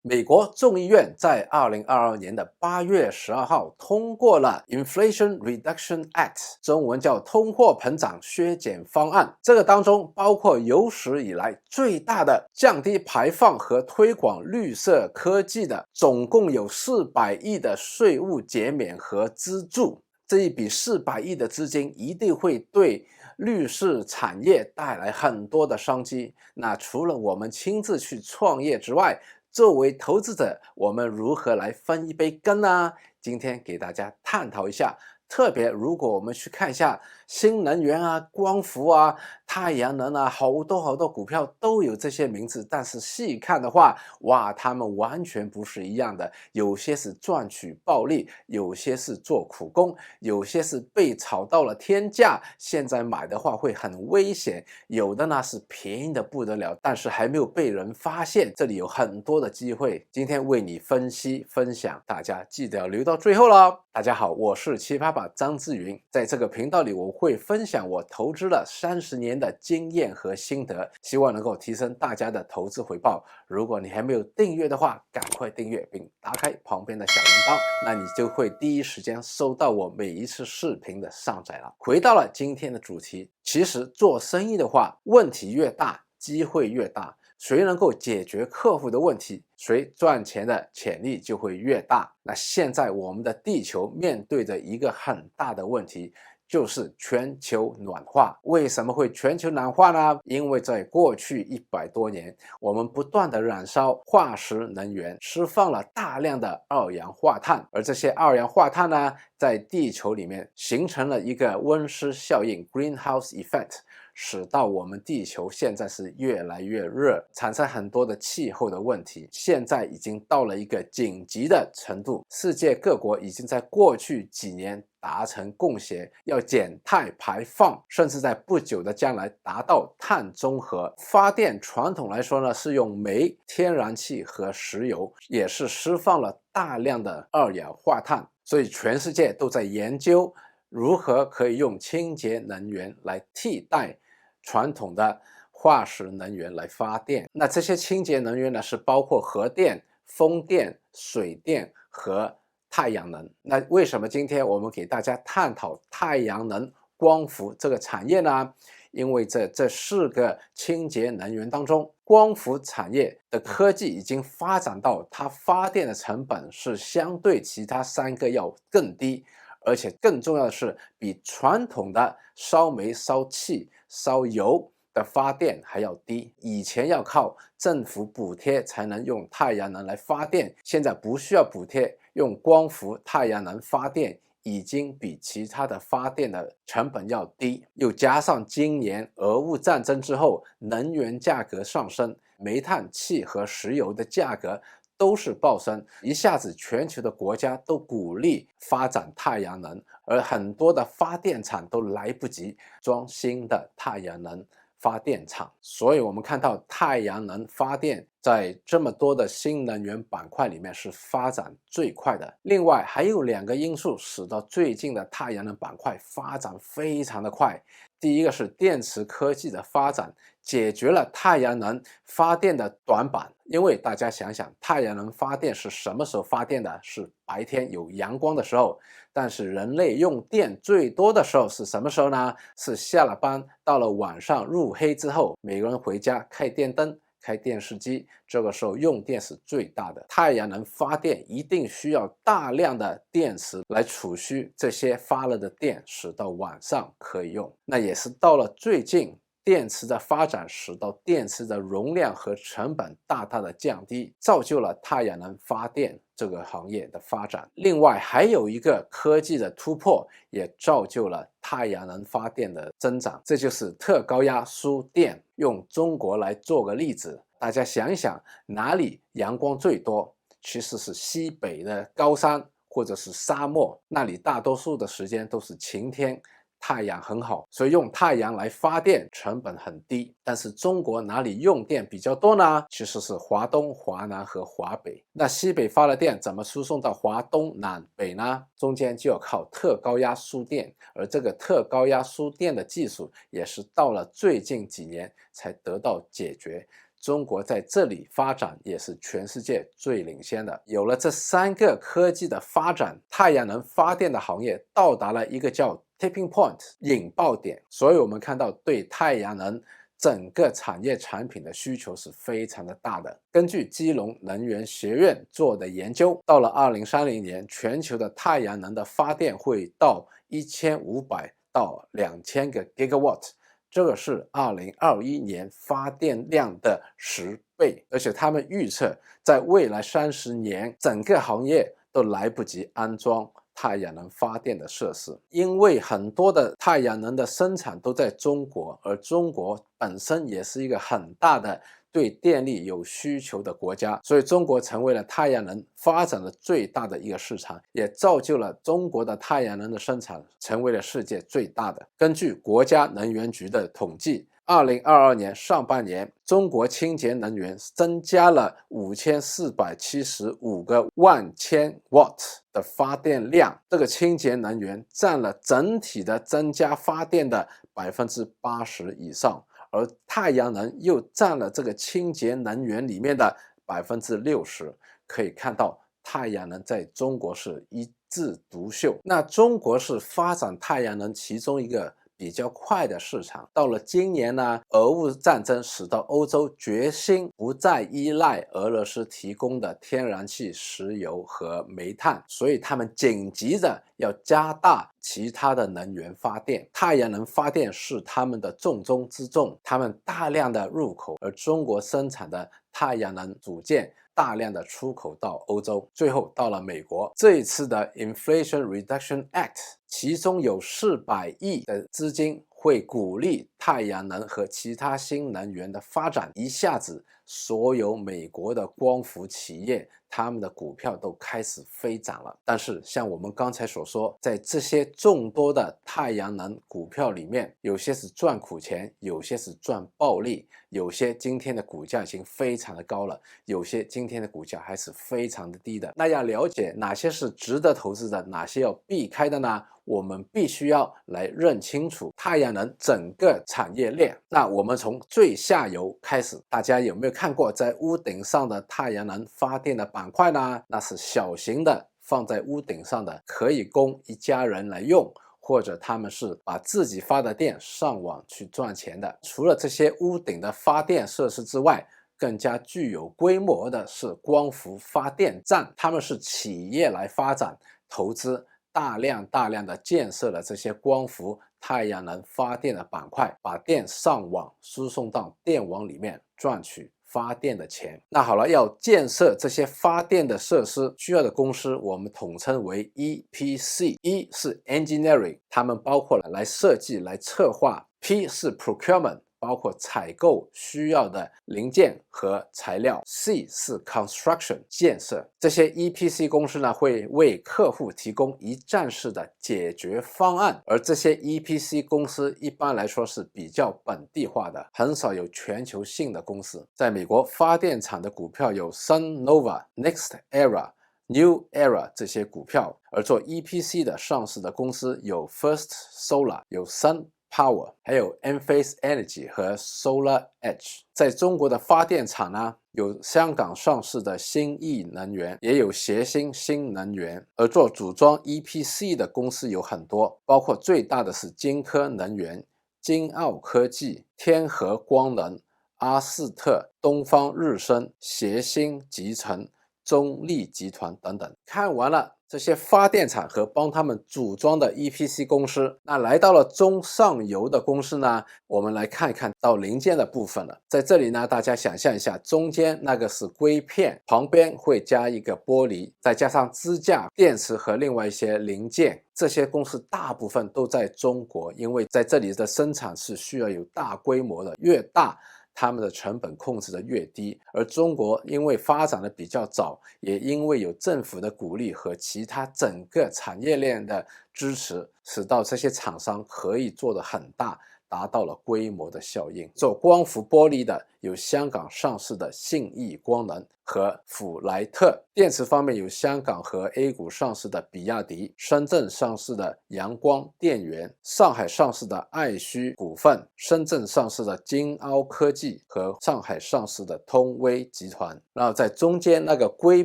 美国众议院在2022年的8月12号通过了 Inflation Reduction Act， 中文叫通货膨胀削减方案。这个当中包括有史以来最大的降低排放和推广绿色科技的，总共有400亿的税务减免和资助。这一笔400亿的资金一定会对绿色产业带来很多的商机。那除了我们亲自去创业之外，作为投资者，我们如何来分一杯羹呢？今天给大家探讨一下。特别如果我们去看一下新能源啊、光伏啊、太阳能啊，好多股票都有这些名字，但是细看的话，哇，它们完全不是一样的。有些是赚取暴利，有些是做苦工，有些是被炒到了天价，现在买的话会很危险。有的呢是便宜的不得了，但是还没有被人发现，这里有很多的机会。今天为你分析分享，大家记得要留到最后咯。大家好，我是奇葩爸张志云，在这个频道里我会分享我投资了30年的经验和心得，希望能够提升大家的投资回报。如果你还没有订阅的话，赶快订阅并打开旁边的小铃铛，那你就会第一时间收到我每一次视频的上载了。回到了今天的主题，其实做生意的话，问题越大，机会越大。谁能够解决客户的问题，谁赚钱的潜力就会越大。那现在我们的地球面对着一个很大的问题，就是全球暖化。为什么会全球暖化呢？因为在过去100多年，我们不断的燃烧化石能源，释放了大量的二氧化碳，而这些二氧化碳呢，在地球里面形成了一个温室效应 （Greenhouse Effect）。使到我们地球现在是越来越热，产生很多的气候的问题，现在已经到了一个紧急的程度。世界各国已经在过去几年达成共识，要减碳排放，甚至在不久的将来达到碳中和。发电传统来说呢，是用煤、天然气和石油，也是释放了大量的二氧化碳，所以全世界都在研究如何可以用清洁能源来替代传统的化石能源来发电。那这些清洁能源呢，是包括核电、风电、水电和太阳能。那为什么今天我们给大家探讨太阳能、光伏这个产业呢？因为这4个清洁能源当中，光伏产业的科技已经发展到它发电的成本是相对其他3个要更低，而且更重要的是，比传统的烧煤、烧气、烧油的发电还要低。以前要靠政府补贴才能用太阳能来发电，现在不需要补贴，用光伏、太阳能发电已经比其他的发电的成本要低。又加上今年俄乌战争之后，能源价格上升，煤炭、气和石油的价格都是暴升，一下子全球的国家都鼓励发展太阳能，而很多的发电厂都来不及装新的太阳能发电厂。所以我们看到太阳能发电在这么多的新能源板块里面是发展最快的。另外还有2个因素使得最近的太阳能板块发展非常的快。第一个是电池科技的发展，解决了太阳能发电的短板。因为大家想想，太阳能发电是什么时候发电的？是白天有阳光的时候。但是人类用电最多的时候是什么时候呢？是下了班，到了晚上入黑之后，每个人回家开电灯、开电视机，这个时候用电是最大的。太阳能发电一定需要大量的电池来储蓄这些发了的电，使到晚上可以用。那也是到了最近，电池的发展使到电池的容量和成本大大的降低，造就了太阳能发电这个行业的发展。另外还有一个科技的突破，也造就了太阳能发电的增长，这就是特高压输电。用中国来做个例子，大家想一想，哪里阳光最多？其实是西北的高山或者是沙漠，那里大多数的时间都是晴天，太阳很好，所以用太阳来发电成本很低。但是中国哪里用电比较多呢？其实是华东、华南和华北。那西北发了电怎么输送到华东南北呢？中间就要靠特高压输电，而这个特高压输电的技术也是到了最近几年才得到解决。中国在这里发展也是全世界最领先的。有了这3个科技的发展，太阳能发电的行业到达了一个叫 tipping point 引爆点，所以我们看到对太阳能整个产业产品的需求是非常的大的。根据基隆能源学院做的研究，到了2030年，全球的太阳能的发电会到1500到2000个 gigawatt， 这个是2021年发电量的10倍，而且他们预测在未来30年，整个行业都来不及安装太阳能发电的设施，因为很多的太阳能的生产都在中国，而中国本身也是一个很大的对电力有需求的国家，所以中国成为了太阳能发展的最大的一个市场，也造就了中国的太阳能的生产成为了世界最大的。根据国家能源局的统计，2022年上半年，中国清洁能源增加了5475个万千瓦的发电量，这个清洁能源占了整体的增加发电的80%以上，而太阳能又占了这个清洁能源里面的60%。可以看到，太阳能在中国是一枝独秀。那中国是发展太阳能其中一个比较快的市场。到了今年呢，俄乌战争使得欧洲决心不再依赖俄罗斯提供的天然气、石油和煤炭，所以他们紧急的要加大其他的能源发电。太阳能发电是他们的重中之重，他们大量的入口，而中国生产的太阳能组件大量的出口到欧洲，最后到了美国。这一次的 Inflation Reduction Act， 其中有400亿的资金会鼓励太阳能和其他新能源的发展，一下子所有美国的光伏企业他们的股票都开始飞涨了。但是像我们刚才所说，在这些众多的太阳能股票里面，有些是赚苦钱，有些是赚暴利，有些今天的股价已经非常的高了，有些今天的股价还是非常的低的。那要了解哪些是值得投资的，哪些要避开的呢？我们必须要来认清楚太阳能整个产业链。那我们从最下游开始，大家有没有看过在屋顶上的太阳能发电的板块呢？那是小型的，放在屋顶上的，可以供一家人来用，或者他们是把自己发的电上网去赚钱的。除了这些屋顶的发电设施之外，更加具有规模的是光伏发电站，他们是企业来发展投资，大量的建设了这些光伏太阳能发电的板块，把电上网输送到电网里面，赚取发电的钱。那好了，要建设这些发电的设施需要的公司，我们统称为 EPC。E 是 Engineering， 他们包括了来设计、来策划。P 是 Procurement，包括采购需要的零件和材料。C 是 Construction， 建设。这些 EPC 公司呢，会为客户提供一站式的解决方案，而这些 EPC 公司一般来说是比较本地化的，很少有全球性的公司。在美国，发电厂的股票有 SunNova、NextEra、New Era 这些股票，而做 EPC 的上市的公司有 First Solar、有 SunPower， 还有 Enphase Energy 和 Solar Edge。 在中国的发电厂呢，有香港上市的新亿能源，也有协鑫新能源。而做组装 EPC 的公司有很多，包括最大的是金科能源、金奥科技、天合光能、阿斯特、东方日升、协鑫集成、中力集团等等。看完了这些发电厂和帮他们组装的 EPC 公司，那来到了中上游的公司呢，我们来看一看到零件的部分了。在这里呢，大家想象一下，中间那个是硅片，旁边会加一个玻璃，再加上支架、电池和另外一些零件。这些公司大部分都在中国，因为在这里的生产是需要有大规模的，越大他们的成本控制的越低。而中国因为发展的比较早，也因为有政府的鼓励和其他整个产业链的支持，使到这些厂商可以做得很大，达到了规模的效应。做光伏玻璃的有香港上市的信义光能和福莱特，电池方面有香港和 A 股上市的比亚迪，深圳上市的阳光电源，上海上市的爱虚股份，深圳上市的金凹科技和上海上市的通威集团。然后在中间那个硅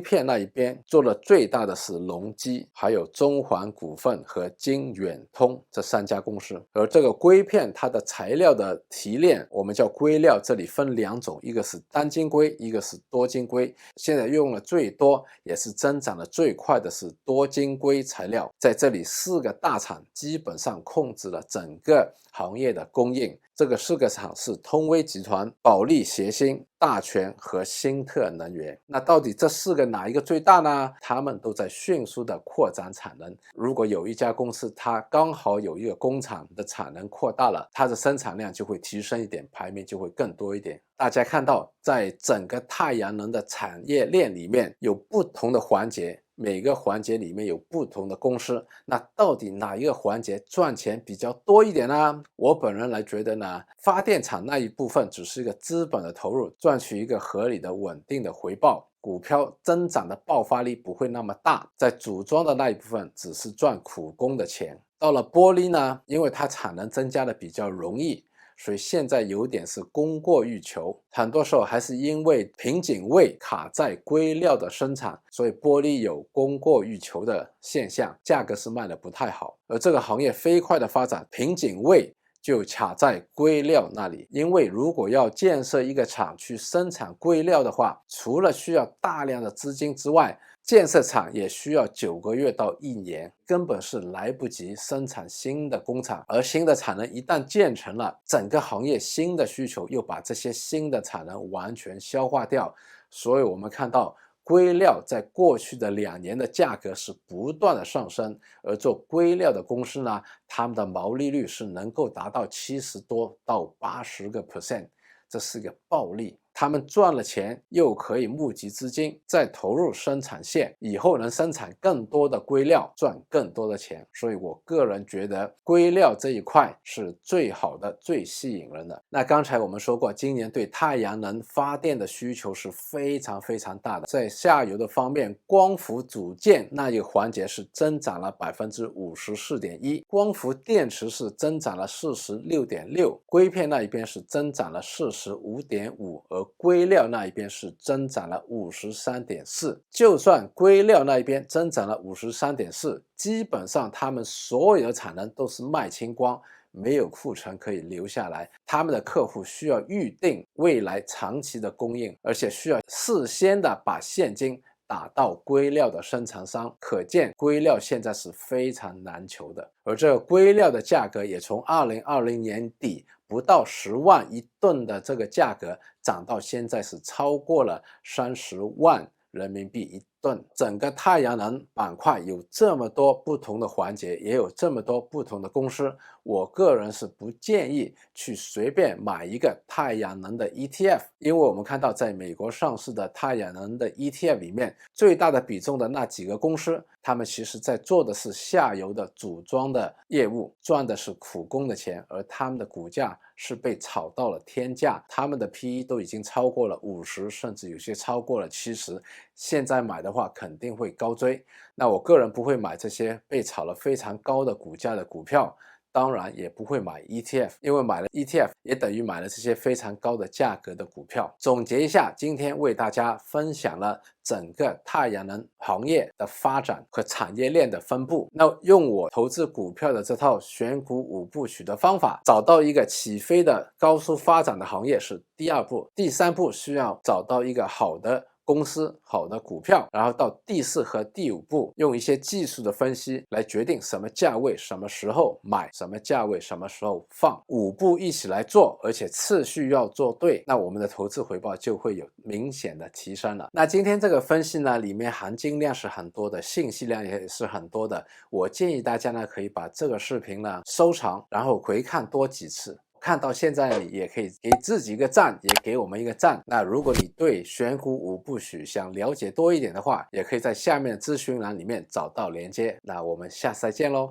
片那一边做了最大的是隆基，还有中环股份和金远通这3家公司。而这个硅片它的材料的提炼我们叫硅料，这里分2种，一个是单晶硅，一个是多晶硅。现在用了最多也是增长的最快的是多晶硅材料，在这里4个大厂基本上控制了整个行业的供应。这个4个厂是通威集团、保利协鑫、大全和新特能源。那到底这4个哪一个最大呢？他们都在迅速的扩展产能。如果有一家公司它刚好有一个工厂的产能扩大了，它的生产量就会提升一点，排名就会更多一点。大家看到在整个太阳能的产业链里面有不同的环节，每个环节里面有不同的公司，那到底哪一个环节赚钱比较多一点呢？我本人来觉得呢，发电厂那一部分只是一个资本的投入，赚取一个合理的稳定的回报，股票增长的爆发力不会那么大，在组装的那一部分只是赚苦工的钱。到了玻璃呢，因为它产能增加的比较容易，所以现在有点是供过于求，很多时候还是因为瓶颈位卡在硅料的生产，所以玻璃有供过于求的现象，价格是卖的不太好。而这个行业飞快的发展，瓶颈位就卡在硅料那里，因为如果要建设一个厂去生产硅料的话，除了需要大量的资金之外，建设厂也需要9个月到1年，根本是来不及生产新的工厂。而新的产能一旦建成了，整个行业新的需求又把这些新的产能完全消化掉。所以我们看到硅料在过去的2年的价格是不断的上升，而做硅料的公司呢，他们的毛利率是能够达到70多到80%，这是个暴利。他们赚了钱又可以募集资金，再投入生产线，以后能生产更多的硅料，赚更多的钱。所以我个人觉得硅料这一块是最好的，最吸引人的。那刚才我们说过，今年对太阳能发电的需求是非常非常大的。在下游的方面，光伏组件那一个环节是增长了 54.1%， 光伏电池是增长了 46.6%， 硅片那一边是增长了 45.5%， 而硅料那一边是增长了 53.4%， 就算硅料那一边增长了 53.4%， 基本上他们所有的产能都是卖清光，没有库存可以留下来，他们的客户需要预定未来长期的供应，而且需要事先的把现金打到硅料的生产商，可见硅料现在是非常难求的。而这个硅料的价格也从2020年底不到10万一吨的这个价格涨到现在是超过了30万人民币一吨。整个太阳能板块有这么多不同的环节，也有这么多不同的公司，我个人是不建议去随便买一个太阳能的 ETF， 因为我们看到在美国上市的太阳能的 ETF 里面，最大的比重的那几个公司，他们其实在做的是下游的组装的业务，赚的是苦工的钱，而他们的股价是被炒到了天价，他们的 PE 都已经超过了50，甚至有些超过了70，现在买的话肯定会高追。那我个人不会买这些被炒了非常高的股价的股票，当然也不会买 ETF， 因为买了 ETF 也等于买了这些非常高的价格的股票。总结一下，今天为大家分享了整个太阳能行业的发展和产业链的分布。那用我投资股票的这套选股5部曲的方法，找到一个起飞的高速发展的行业是第2步，第3步需要找到一个好的公司，好的股票，然后到第4和第5步用一些技术的分析来决定什么价位什么时候买，什么价位什么时候放，5步一起来做，而且次序要做对，那我们的投资回报就会有明显的提升了。那今天这个分析呢，里面含金量是很多的，信息量也是很多的，我建议大家呢可以把这个视频呢收藏，然后回看多几次。看到现在你也可以给自己一个赞，也给我们一个赞。那如果你对选股5部曲想了解多一点的话，也可以在下面的资讯栏里面找到连接。那我们下次再见咯。